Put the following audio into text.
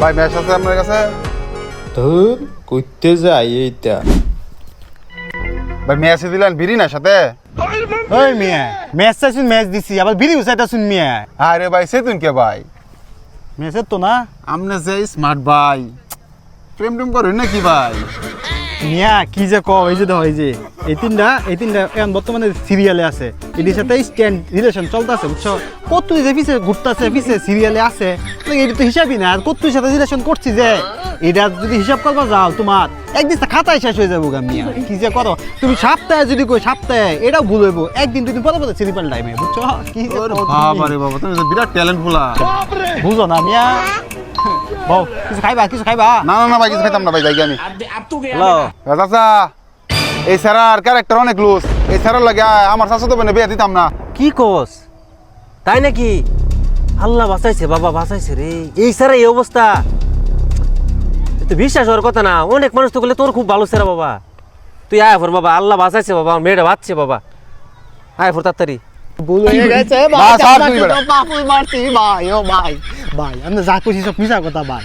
ভাই ম্যাচ আছে আপনার কাছে? ধুর কইতে যাই এইটা। ভাই ম্যাচ দিলেন বিড়ি না সাথে? ওই মিয়া ম্যাচ চাইছুন ম্যাচ দিছি আবার বিড়িও চাইতাছুন মিয়া। আরে ভাই সেতুন কে ভাই? ম্যাচের তো না আমনে যে স্মার্ট ভাই প্রেম টেম করেন নাকি ভাই? মিয়া কি যে ক এই যে দেখো এই তিনটা এখন বর্তমানে সিরিয়ালে আছে, এটির সাথে স্ট্যান্ড রিলেশন চলতেছে বুঝছো। কত যে পিছে ঘুরতেছে পিছে সিরিয়ালে আছে, এটা তো হিসাবই না। আর কত সাথে রিলেশন করছি যে এটা যদি হিসাব করবা যাও তোমার একদিন খাতায় শেষ হয়ে যাবো গা মিয়া। কি যে করো তুমি সপ্তাহে যদি কই সপ্তাহে এটাও ভুল হইব, একদিন দুদিন পরে পরে সিরিপাল টাইমে বুঝছো। কি যে করো তুমি। বাবা রে বাবা তুমি তো বিরাট ট্যালেন্ট ফুলা। বুঝো না মিয়া। বউ কিছু খাইবা না না না ভাই কিছু খাইতাম না ভাই, যাই আমি। হ্যালো চাচা এই স্যারার ক্যারেক্টার অনেক লুজ, এই স্যারার লাগে আমার চাচা তো বিয়ে দিতাম না। কি কোস তাই নাকি? আল্লাহ বাঁচাইছে বাবা, বাঁচাইছে রে। এই স্যার এই অবস্থা তো বিশ্বাস হওয়ার কথা না। অনেক মানুষ তো বলে তোর খুব ভালো স্যার বাবা, তুই আয় ফোর বাবা, আল্লাহ বাঁচাইছে বাবা, আমার মেয়েটা বাঁচছে বাবা, আয় ফোর তাড়াতাড়ি। ভুল হয়ে গেছে বাস, আর তুই বেটা। বাপুল মারছি ভাই। ও ভাই ভাই আমি যা করছি সব মিশা কথা ভাই।